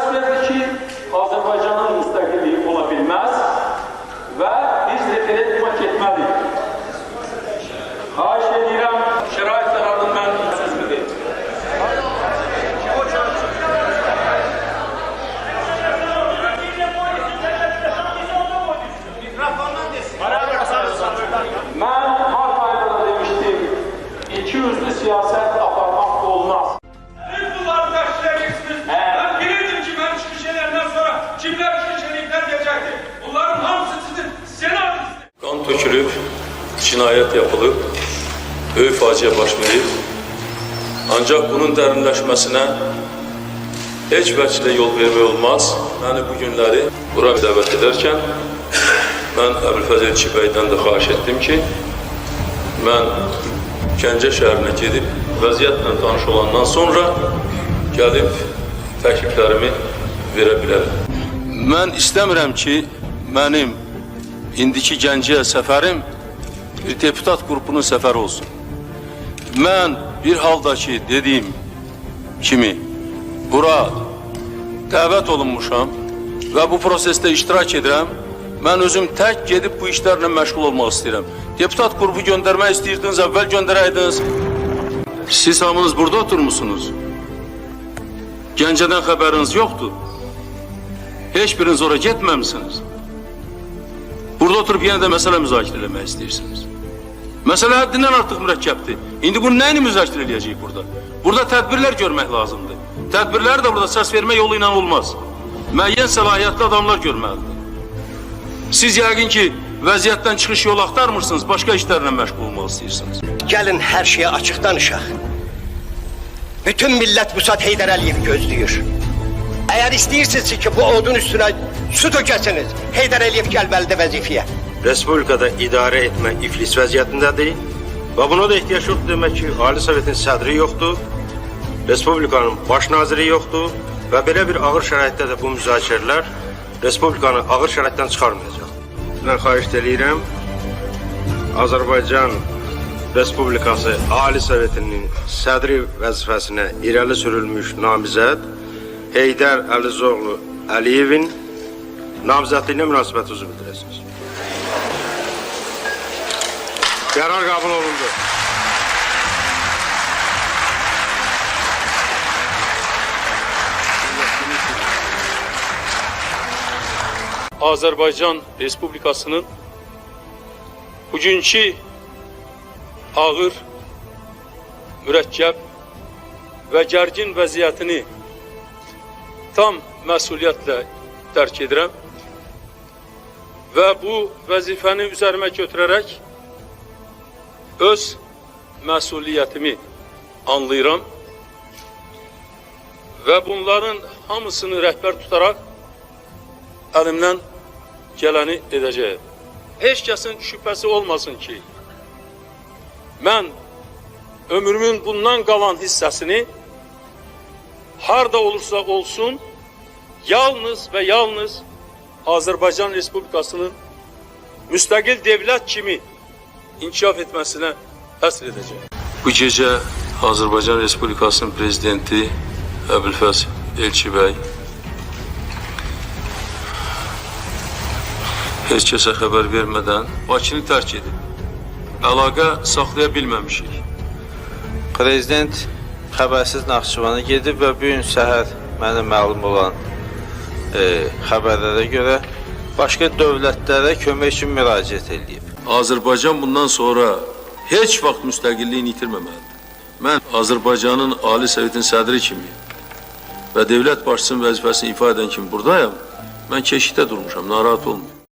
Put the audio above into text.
təsvir ki, Azərbaycanın müstəqilliyi ola bilməz və biz referenduma getməliyik. Xahiş edirəm, şərait yararını mən sözümü deyim. Mən mart ayında da demişdim, iki yüzlü siyaset aparmak da olmaz. Bunları taşıyacaksınız. Ben bilirdim ki ben çıkış ederden sonra kimler çıkış edecekler gelecekti. Bunların hamısı sizin senatınızdır. Kan tökülüb, cinayət yapılıb, böyük faciə baş verib. Ancaq bunun dərinləşməsinə heç vəchlə yol vermək olmaz. Məni bu günləri bura dəvət edərkən mən Əbülfəz Elçi bəydən də xahiş etdim ki, mən Gəncə şəhərinə gedib vəziyyətlə tanış olandan sonra gəlib təkliflərimi verə bilərəm. Mən istəmirəm ki, mənim indiki Gəncəyə səfərim bir deputat qrupunun səfəri olsun. Mən bir haldakı dediyim kimi bura dəvət olunmuşam və bu prosesdə iştirak edirəm. Mən özüm tək gedib bu işlərlə məşğul olmaq istəyirəm. Deputat qrupu göndərmək istəyirdiniz, əvvəl göndərəydiniz. Siz hamınız burada oturmuşsunuz. Gəncədən xəbəriniz yoxdur. Heç biriniz oraya getməmişsiniz. Burada oturup yenə də məsələ müzakirə eləmək istəyirsiniz. Məsələ həddindən artıq mürəkkəbdir. İndi bunu nəyini müzakirə eləyəcəyik burada? Burada tədbirlər görmək lazımdır. Tədbirləri də burada səs vermə yolu ilə olmaz. Müəyyən səlahiyyətli adamlar görməlidir. Siz yəqin ki, vəziyyətdən çıxış yolu axtarmırsınız, başqa işlərlə məşğul olmaq istəyirsiniz. Gəlin hər şeyə açıq danışaq. Bütün millət Müsad Heydər Əliyevi gözləyir. Eğer istiyorsunuz ki bu odun üstüne su dökesiniz, Heydər Əliyev gəlməlidir vəzifəyə. Respublikada idarə etmə iflis vəziyyətindədir və buna da ehtiyac yoxdur demək ki, Ali Sovetin sədri yoxdur, Respublikanın baş naziri yoxdur və belə bir ağır şəraitdə də bu müzakirələr Respublikanı ağır şəraitdən çıxarmayacaq. Mən xahiş edirəm, Azərbaycan Respublikası Ali Sovetinin sədri vəzifəsinə irəli sürülmüş namizəd Heydər Əlizoğlu Əliyevin namizədliyinə münasibətunuzu bildirəsiniz. Qərar qəbul olundu. Azərbaycan Respublikasının bugünkü ağır, mürəkkəb və gərgin vəziyyətini tam məsuliyyətlə dərk edirəm və bu vəzifəni üzərimə götürərək öz məsuliyyətimi anlayıram və bunların hamısını rəhbər tutaraq əlimdən gələni edəcəyim. Heç kəsin şübhəsi olmasın ki, mən ömrümün bundan qalan hissəsini harda olursa olsun, yalnız və yalnız Azərbaycan Respublikasının müstəqil devlət kimi inkişaf etməsinə həsr edəcək. Bu gecə Azərbaycan Respublikasının prezidenti Əbülfəz Elçi bəy heç kəsə xəbər vermədən Bakını tərk edib. Əlaqə saxlaya bilməmişik. Prezident xəbərsiz Naxçıvana gedib və bu gün səhər mənə məlum olan xəbərlərə görə başqa dövlətlərə kömək üçün müraciət edib. Azərbaycan bundan sonra heç vaxt müstəqilliyini itirməməlidir. Mən Azərbaycanın Ali Sovetin sədri kimi və dövlət başçısının vəzifəsini ifa edən kimi buradayım. Mən keşikdə durmuşam, narahat olmayın.